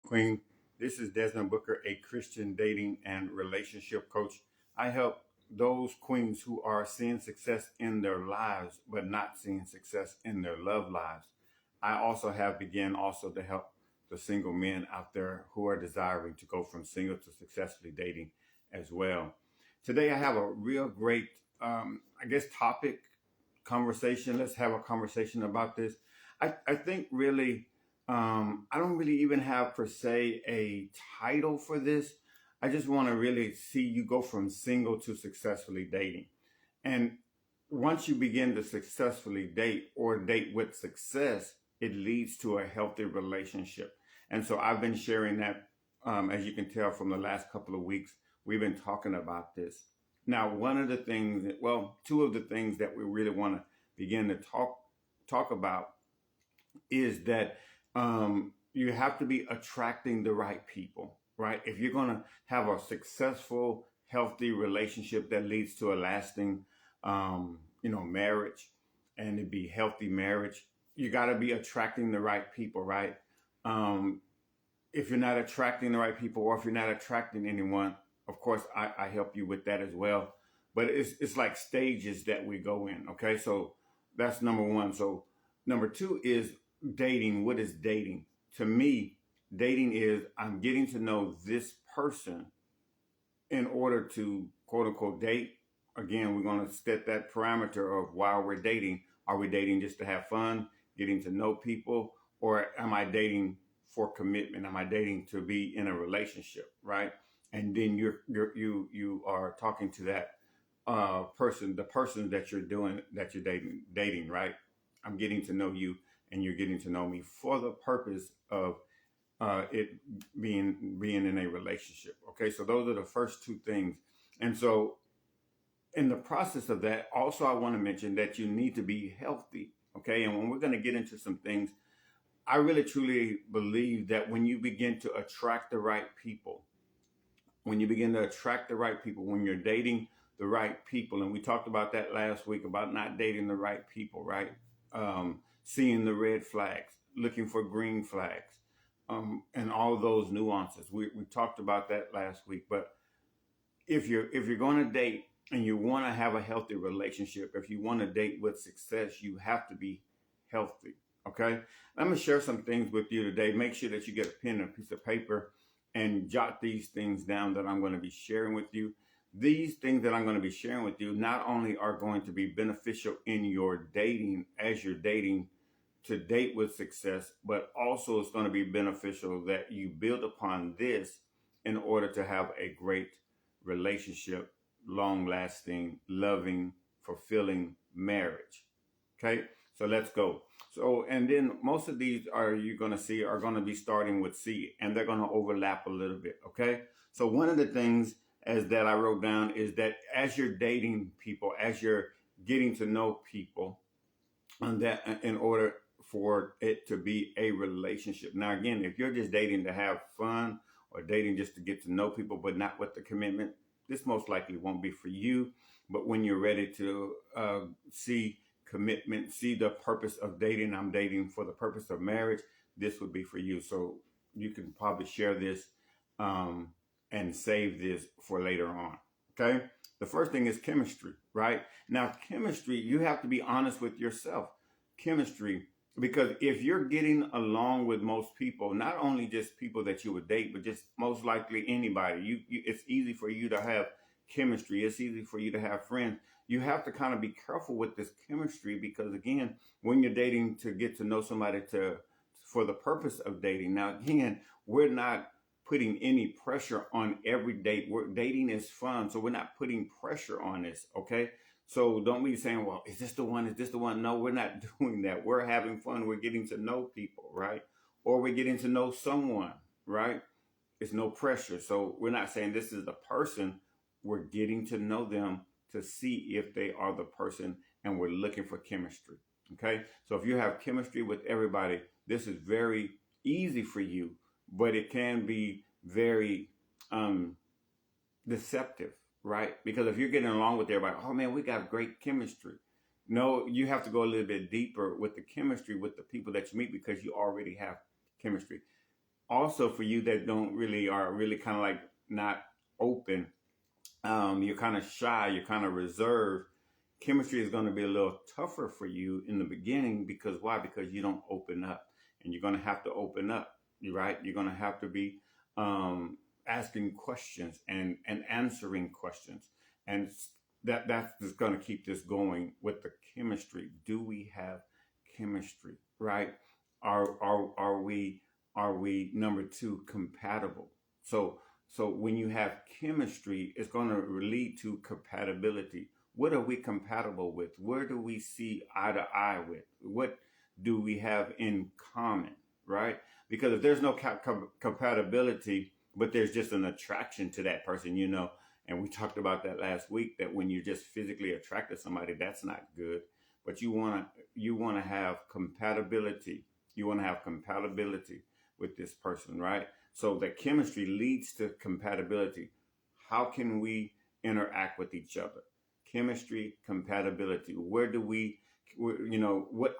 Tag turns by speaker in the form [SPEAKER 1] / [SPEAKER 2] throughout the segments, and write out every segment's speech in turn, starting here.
[SPEAKER 1] Queen. This is Desmond Booker, a Christian dating and relationship coach. I help those queens who are seeing success in their lives, but not seeing success in their love lives. I also have begun also to help the single men out there who are desiring to go from single to successfully dating as well. Today, I have a real great, topic conversation. Let's have a conversation about this. I think really I don't really even have per se a title for this. I just want to really see you go from single to successfully dating. And once you begin to successfully date or date with success, it leads to a healthy relationship. And so I've been sharing that, as you can tell from the last couple of weeks, we've been talking about this. Now, one of the things, well, two of the things that we really want to begin to talk about is that you have to be attracting the right people, right? If you're going to have a successful, healthy relationship that leads to a lasting, marriage, and it be healthy marriage, you got to be attracting the right people, right? Um, if you're not attracting the right people, or if you're not attracting anyone, of course, I help you with that as well. But it's like stages that we go in. Okay, so that's number one. So number two is dating. What is dating? To me, dating is I'm getting to know this person in order to quote unquote date. Again, we're going to set that parameter of while we're dating. Are we dating just to have fun, getting to know people, or am I dating for commitment? Am I dating to be in a relationship, right? And then you are talking to that person, the person that you're dating, right? I'm getting to know you, and you're getting to know me for the purpose of it being in a relationship. Okay, so those are the first two things, and so in the process of that, also I want to mention that you need to be healthy. Okay, and when we're going to get into some things, I really truly believe that when you begin to attract the right people, when you begin to attract the right people, when you're dating the right people, and we talked about that last week about not dating the right people, right? Seeing the red flags, looking for green flags, and all those nuances. We talked about that last week. But if you're going to date and you want to have a healthy relationship, if you want to date with success, you have to be healthy. Okay, I'm gonna share some things with you today. Make sure that you get a pen and a piece of paper and jot these things down that I'm going to be sharing with you. These things that I'm going to be sharing with you not only are going to be beneficial in your dating as you're dating to date with success, but also it's going to be beneficial that you build upon this in order to have a great relationship, long lasting, loving, fulfilling marriage. Okay, so let's go. So, and then most of these are you're going to see are going to be starting with C, and they're going to overlap a little bit. Okay, so one of the things as that I wrote down is that as you're dating people, as you're getting to know people, and that in order for it to be a relationship. Now, again, if you're just dating to have fun or dating just to get to know people, but not with the commitment, this most likely won't be for you. But when you're ready to see commitment, see the purpose of dating, I'm dating for the purpose of marriage, this would be for you. So you can probably share this and save this for later on. Okay. The first thing is chemistry, right? Now, chemistry, you have to be honest with yourself. Chemistry, because if you're getting along with most people, not only just people that you would date, but just most likely anybody, it's easy for you to have chemistry. It's easy for you to have friends. You have to kind of be careful with this chemistry because, again, when you're dating to get to know somebody for the purpose of dating. Now, again, we're not putting any pressure on every date. Dating is fun, so we're not putting pressure on this. Okay. So don't be saying, well, is this the one? Is this the one? No, we're not doing that. We're having fun. We're getting to know people, right? Or we're getting to know someone, right? It's no pressure. So we're not saying this is the person. We're getting to know them to see if they are the person, and we're looking for chemistry. Okay. So if you have chemistry with everybody, this is very easy for you, but it can be very deceptive, right? Because if you're getting along with everybody, oh man, we got great chemistry. No, you have to go a little bit deeper with the chemistry with the people that you meet because you already have chemistry. Also, for you that don't really are really kind of like not open, you're kind of shy, you're kind of reserved. Chemistry is going to be a little tougher for you in the beginning because why? Because you don't open up, and you're going to have to open up. Right? You're going to have to be asking questions and answering questions, and that's just going to keep this going with the chemistry. Do we have chemistry? Right? Are we number two compatible? So when you have chemistry, it's going to lead to compatibility. What are we compatible with? Where do we see eye to eye with? What do we have in common? Right? Because if there's no compatibility, but there's just an attraction to that person, and we talked about that last week, that when you're just physically attracted to somebody, that's not good. But you want to have compatibility. You want to have compatibility with this person, right? So that chemistry leads to compatibility. How can we interact with each other? Chemistry, compatibility. What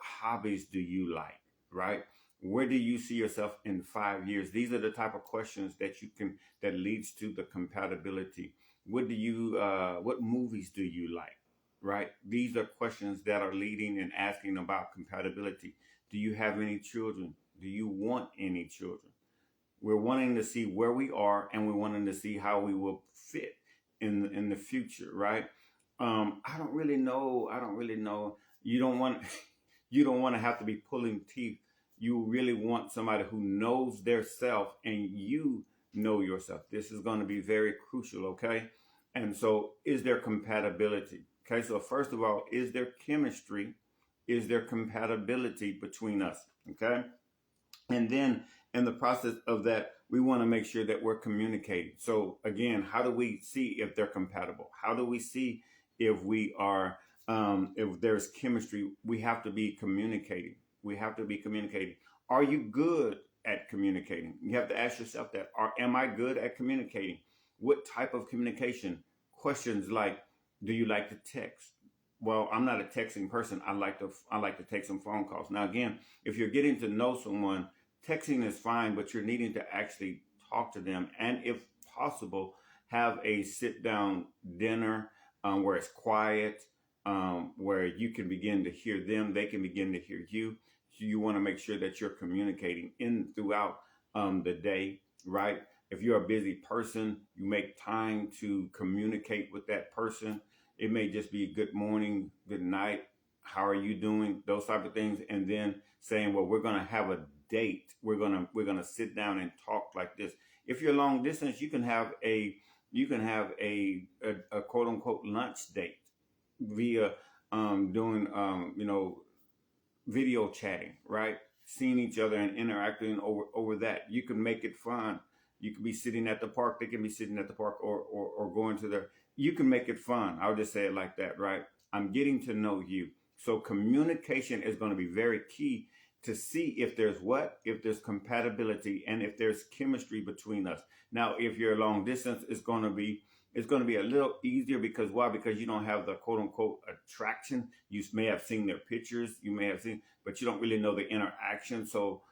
[SPEAKER 1] hobbies do you like, right? Where do you see yourself in 5 years? These are the type of questions that leads to the compatibility. What movies do you like, right? These are questions that are leading and asking about compatibility. Do you have any children? Do you want any children? We're wanting to see where we are, and we're wanting to see how we will fit in the future, right? I don't really know. I don't really know. You don't want you don't want to have to be pulling teeth. You really want somebody who knows their self, and you know yourself. This is going to be very crucial, okay? And so, is there compatibility? Okay, so first of all, is there chemistry? Is there compatibility between us? Okay, and then in the process of that, we want to make sure that we're communicating. So again, how do we see if they're compatible? How do we see if we are, if there's chemistry? We have to be communicating. We have to be communicating. Are you good at communicating? You have to ask yourself that. Am I good at communicating? What type of communication? Questions like, do you like to text? Well, I'm not a texting person. I like to take some phone calls. Now, again, if you're getting to know someone, texting is fine, but you're needing to actually talk to them, and if possible, have a sit down dinner where it's quiet, where you can begin to hear them, they can begin to hear you. So you want to make sure that you're communicating throughout the day, right? If you're a busy person, you make time to communicate with that person. It may just be good morning, good night, how are you doing? Those type of things, and then saying, well, we're gonna have a date. We're gonna sit down and talk like this. If you're long distance, you can have a quote unquote lunch date via doing video chatting, right? Seeing each other and interacting over that. You can make it fun. You could be sitting at the park. They can be sitting at the park or going to their. You can make it fun. I'll just say it like that, right? I'm getting to know you. So communication is going to be very key to see if there's compatibility and if there's chemistry between us. Now, if you're long distance, it's going to be a little easier because why? Because you don't have the quote unquote attraction. You may have seen their pictures, but you don't really know the interaction. So,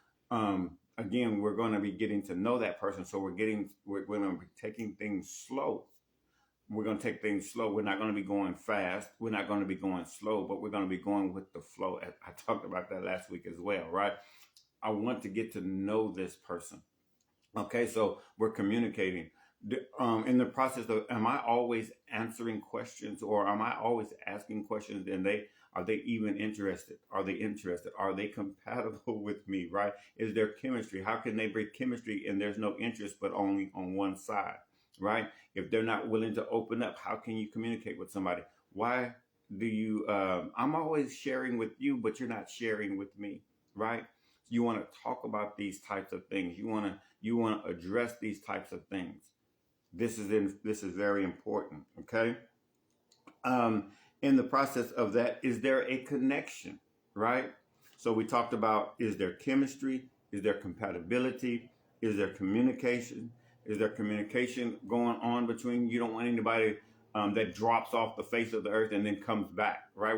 [SPEAKER 1] again, we're going to be getting to know that person. So we're going to be taking things slow. We're going to take things slow. We're not going to be going fast. We're not going to be going slow, but we're going to be going with the flow. I talked about that last week as well, right? I want to get to know this person. Okay, so we're communicating. In the process of, am I always answering questions, or am I always asking questions? And are they even interested? Are they interested? Are they compatible with me? Right? Is there chemistry? How can they bring chemistry and there's no interest, but only on one side? Right? If they're not willing to open up, how can you communicate with somebody? Why do you? I'm always sharing with you, but you're not sharing with me, right? You want to talk about these types of things. You want to address these types of things. This is very important. Okay. In the process of that, is there a connection, right? So we talked about, is there chemistry? Is there compatibility? Is there communication? Is there communication going on between? You don't want anybody that drops off the face of the earth and then comes back, right?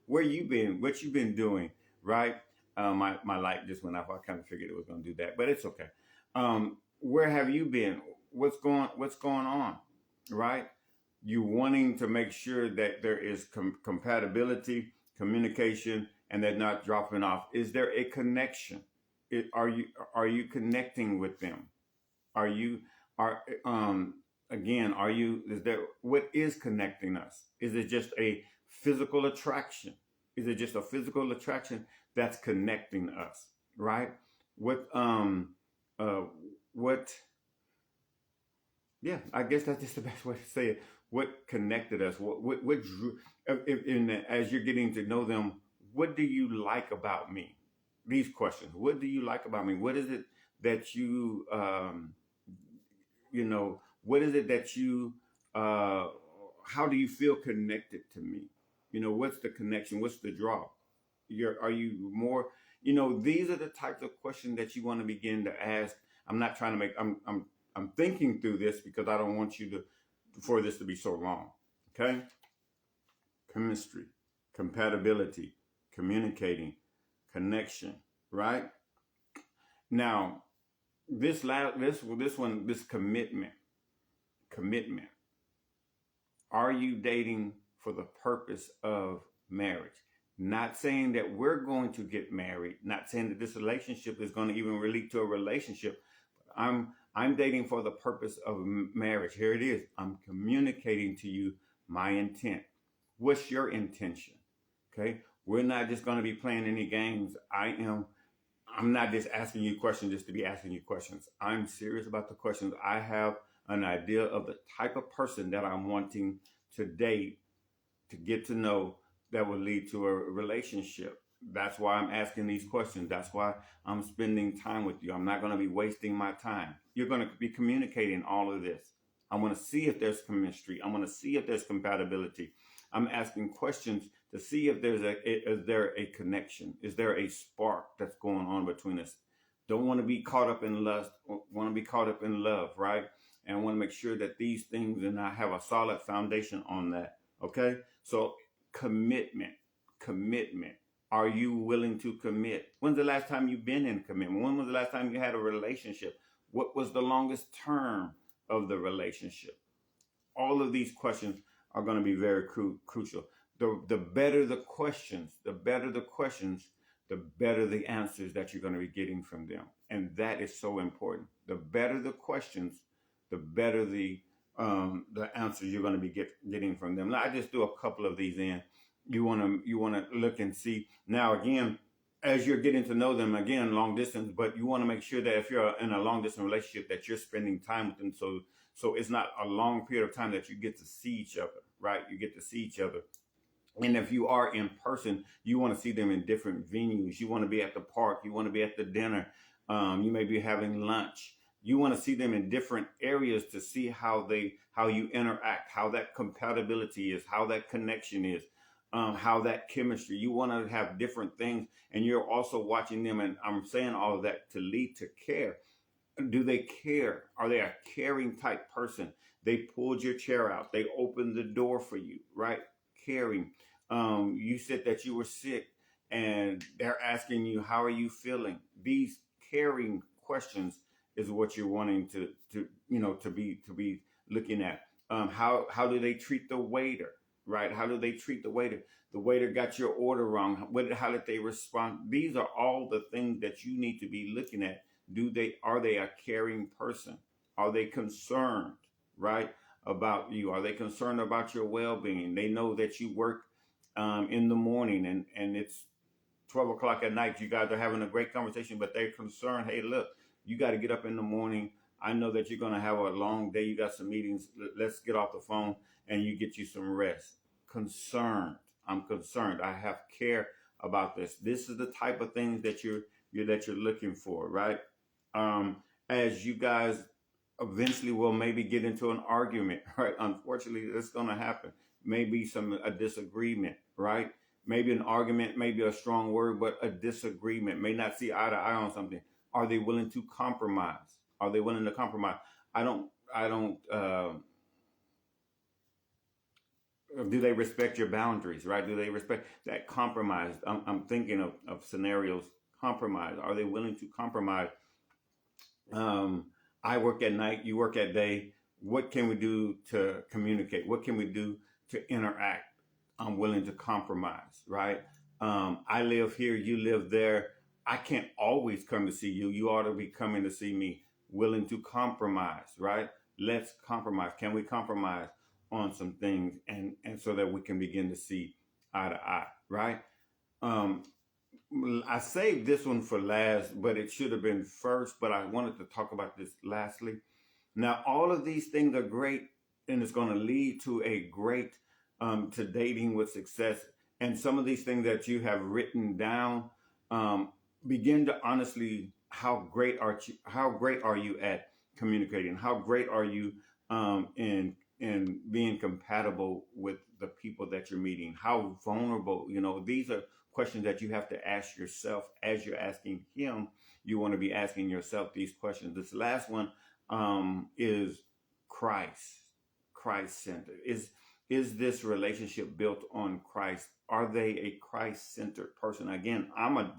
[SPEAKER 1] Where you been? What you been doing, right? My light just went off. I kind of figured it was going to do that, but it's okay. Where have you been? What's going on? Right? You wanting to make sure that there is compatibility, communication, and they're not dropping off. Is there a connection? Are you connecting with them? Are you are again? Are you? Is there what is connecting us? Is it just a physical attraction? Is it just a physical attraction that's connecting us? Right? What uh what Yeah, I guess that's just the best way to say it. What connected us? What drew? As you're getting to know them, what do you like about me? These questions. What do you like about me? What is it that what is it that you? Uh, how do you feel connected to me? What's the connection? What's the draw? Are you more? These are the types of questions that you want to begin to ask. I'm not trying to make. I'm thinking through this because I don't want you to for this to be so long. Okay? Chemistry, compatibility, communicating, connection, right? Now, this commitment. Are you dating for the purpose of marriage? Not saying that we're going to get married, not saying that this relationship is going to even relate to a relationship. I'm dating for the purpose of marriage. Here it is. I'm communicating to you my intent. What's your intention? Okay? We're not just going to be playing any games. I'm not just asking you questions just to be asking you questions. I'm serious about the questions. I have an idea of the type of person that I'm wanting to date, to get to know, that will lead to a relationship. That's why I'm asking these questions. That's why I'm spending time with you. I'm not going to be wasting my time. You're going to be communicating all of this. I want to see if there's chemistry. I want to see if there's compatibility. I'm asking questions to see if is there a connection? Is there a spark that's going on between us? Don't want to be caught up in lust. Want to be caught up in love, right? And I want to make sure that these things, and I have a solid foundation on that. Okay? So commitment. Are you willing to commit? When's the last time you've been in commitment? When was the last time you had a relationship? What was the longest term of the relationship? All of these questions are going to be very crucial. The better the questions, the better the answers that you're going to be getting from them. And that is so important. The better the questions, the better the answers you're going to be getting from them. Now, I just do a couple of these in. You want to look and see. Now, again, as you're getting to know them, again, long distance, but you want to make sure that if you're in a long distance relationship, that you're spending time with them. So it's not a long period of time that you get to see each other, right? You get to see each other. And if you are in person, you want to see them in different venues. You want to be at the park. You want to be at the dinner. You may be having lunch. You want to see them in different areas to see how you interact, how that compatibility is, how that connection is, how that chemistry. You want to have different things, and you're also watching them. And I'm saying all of that to lead to care. Do they care? Are they a caring type person? They pulled your chair out. They opened the door for you, right? Caring. You said that you were sick, and they're asking you, how are you feeling? These caring questions is what you're wanting to be looking at. How do they treat the waiter, right? How do they treat the waiter? The waiter got your order wrong. How did they respond? These are all the things that you need to be looking at. Are they a caring person? Are they concerned, right, about you? Are they concerned about your well-being? They know that you work in the morning and it's 12 o'clock at night. You guys are having a great conversation, but they're concerned. Hey, look, you got to get up in the morning. I know that you're going to have a long day. You got some meetings. Let's get off the phone and you get you some rest. Concerned. I'm concerned. I have care about this. This is the type of things that you're looking for, right? As you guys eventually will maybe get into an argument, right? Unfortunately, that's going to happen. Maybe a disagreement, right? Maybe an argument, maybe a strong word, but a disagreement. May not see eye to eye on something. Are they willing to compromise? Are they willing to compromise? I don't. Do they respect your boundaries, right? Do they respect that compromise? I'm thinking of scenarios. Compromise. Are they willing to compromise Um, I work at night, you work at day. What can we do to communicate? What can we do to interact? I'm willing to compromise, right? I live here, you live there. I can't always come to see you. You ought to be coming to see me, willing to compromise, right? Let's compromise. Can we compromise on some things and so that we can begin to see eye to eye, right? Um, I saved this one for last, but it should have been first. But I wanted to talk about this lastly. Now, all of these things are great, and it's going to lead to a great to dating with success. And some of these things that you have written down, um, begin to honestly, how great are you at communicating? How great are you in being compatible with the people that you're meeting? How vulnerable? You know, these are questions that you have to ask yourself as you're asking him. You want to be asking yourself these questions. This last one is Christ, Christ centered. Is this relationship built on Christ? Are they a Christ centered person? Again, I'm a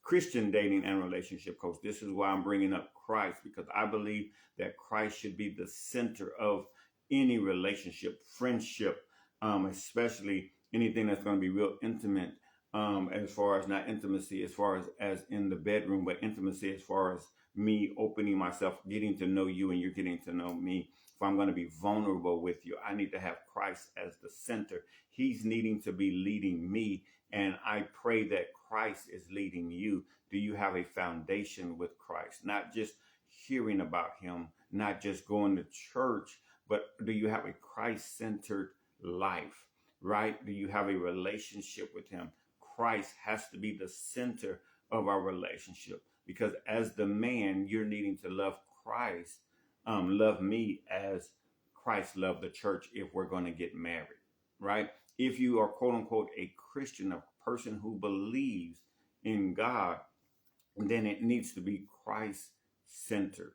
[SPEAKER 1] Christian dating and relationship coach. This is why I'm bringing up Christ, because I believe that Christ should be the center of any relationship, friendship, especially anything that's going to be real intimate. As far as not intimacy, as far as in the bedroom, but intimacy as far as me opening myself, getting to know you, and you're getting to know me. If I'm going to be vulnerable with you, I need to have Christ as the center. He's needing to be leading me, and I pray that Christ is leading you. Do you have a foundation with Christ? Not just hearing about him, not just going to church, but do you have a Christ-centered life, right? Do you have a relationship with him? Christ has to be the center of our relationship, because as the man, you're needing to love Christ, love me as Christ loved the church if we're going to get married, right? If you are quote unquote a Christian, a person who believes in God, then it needs to be Christ centered,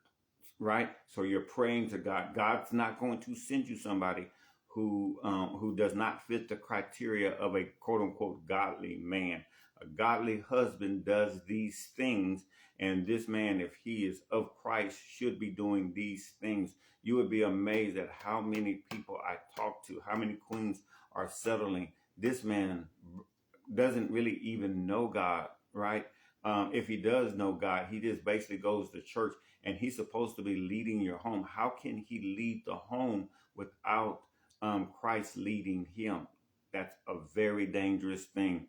[SPEAKER 1] right? So you're praying to God. God's not going to send you somebody who does not fit the criteria of a quote unquote godly man. A godly husband does these things, and this man, if he is of Christ, should be doing these things. You would be amazed at how many people I talk to, how many queens are settling. This man doesn't really even know God, right? If he does know God, he just basically goes to church, and he's supposed to be leading your home. How can he lead the home without Christ leading him? That's a very dangerous thing.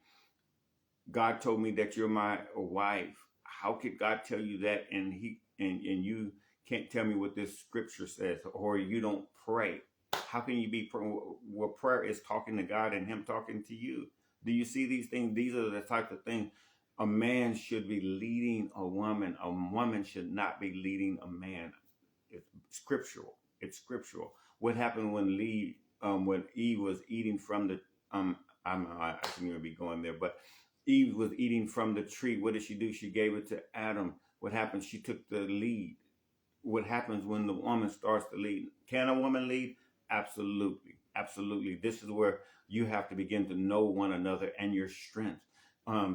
[SPEAKER 1] God told me that you're my wife. How could God tell you that, and you can't tell me what this scripture says, or you don't pray? How can you be well, prayer is talking to God and him talking to you? Do you see these things? These are the type of things a man should be leading a woman. A woman should not be leading a man. It's scriptural. It's scriptural. What happened when Eve was eating from the I shouldn't even be going there, but Eve was eating from the tree. What did she do? She gave it to Adam. What happened? She took the lead. What happens when the woman starts to lead? Can a woman lead? Absolutely. Absolutely. This is where you have to begin to know one another and your strengths.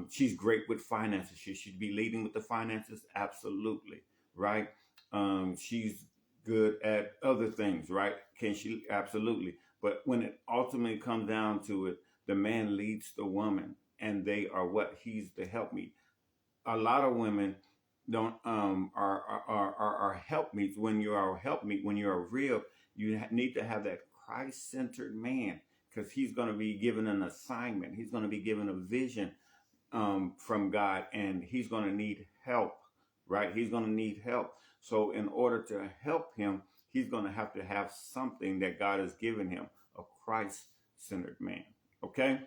[SPEAKER 1] She's great with finances. She should be leading with the finances. Absolutely. Right. She's good at other things. Right. Can she? Absolutely. But when it ultimately comes down to it, the man leads the woman, and they are what? He's the helpmeet. A lot of women don't are helpmeets. When you are a helpmeet, when you're a real, you need to have that Christ-centered man, because he's going to be given an assignment. He's going to be given a vision from God, and he's going to need help, right? He's going to need help. So in order to help him, he's going to have something that God has given him, a Christ-centered man. Okay.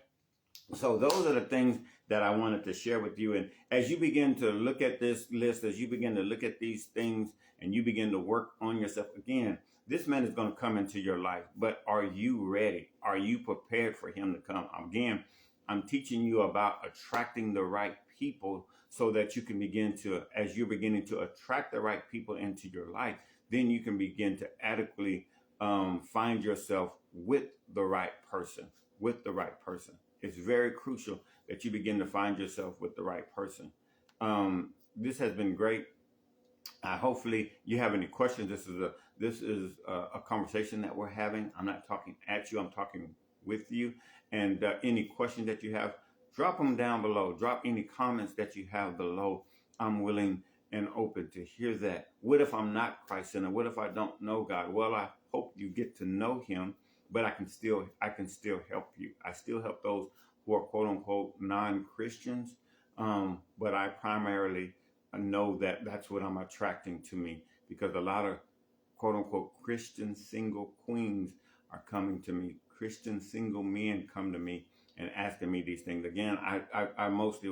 [SPEAKER 1] So those are the things that I wanted to share with you. And as you begin to look at this list, as you begin to look at these things, and you begin to work on yourself again, this man is going to come into your life. But are you ready? Are you prepared for him to come? Again, I'm teaching you about attracting the right people, so that you can begin to, as you're beginning to attract the right people into your life, then you can begin to adequately find yourself with the right person, It's very crucial that you begin to find yourself with the right person. This has been great. Hopefully you have any questions. This is a conversation that we're having. I'm not talking at you. I'm talking with you. And any questions that you have, drop them down below. Drop any comments that you have below. I'm willing and open to hear that. What if I'm not Christ-centered? What if I don't know God? Well, I hope you get to know Him, but I can still help you. I still help those who are quote unquote non-Christians. But I primarily know that that's what I'm attracting to me, because a lot of quote unquote Christian single queens are coming to me. Christian single men come to me and asking me these things. Again, I mostly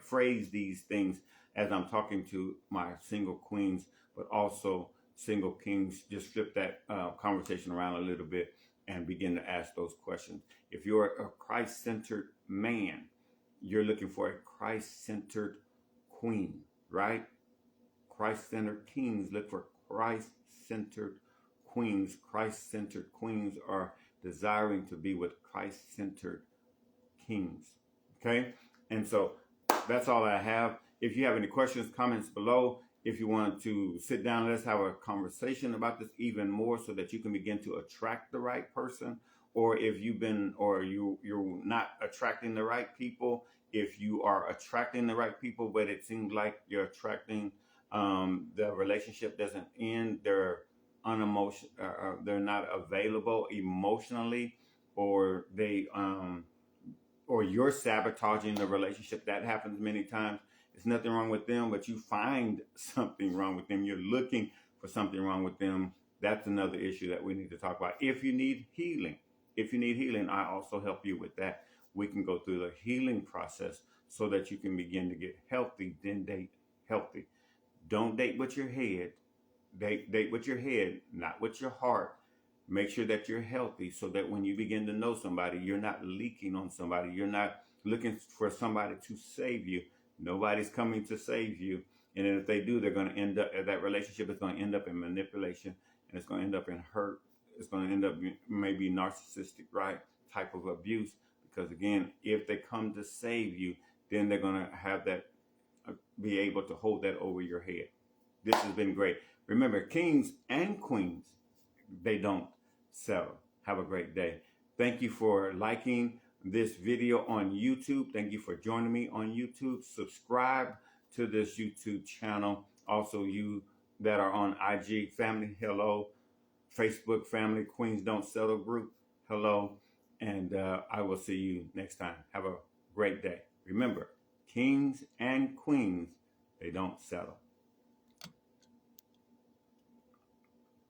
[SPEAKER 1] phrase these things as I'm talking to my single queens, but also single kings. Just flip that conversation around a little bit and begin to ask those questions. If you're a Christ centered man, you're looking for a Christ centered queen, right? Christ centered kings look for Christ centered queens. Christ centered queens are desiring to be with Christ centered kings. Okay? And so that's all I have. If you have any questions, comments below. If you want to sit down, let's have a conversation about this even more so that you can begin to attract the right person. Or if you're not attracting the right people, if you are attracting the right people, but it seems like you're attracting the relationship doesn't end, they're they're not available emotionally, or or you're sabotaging the relationship. That happens many times. It's nothing wrong with them, but you find something wrong with them. You're looking for something wrong with them. That's another issue that we need to talk about. If you need healing, I also help you with that. We can go through the healing process so that you can begin to get healthy, then date healthy. Don't date with your head. Date with your head, not with your heart. Make sure that you're healthy so that when you begin to know somebody, you're not leaking on somebody. You're not looking for somebody to save you. Nobody's coming to save you. And if they do, they're going to end up, that relationship is going to end up in manipulation, and it's going to end up in hurt. It's going to end up maybe narcissistic, right? Type of abuse. Because again, if they come to save you, then they're going to have that, be able to hold that over your head. This has been great. Remember, kings and queens, they don't settle. Have a great day. Thank you for liking this video on YouTube. Thank you for joining me on YouTube. Subscribe to this YouTube channel. Also, you that are on IG family, hello. Facebook family, Queens Don't Settle group, hello. And I will see you next time. Have a great day. Remember, kings and queens, they don't settle.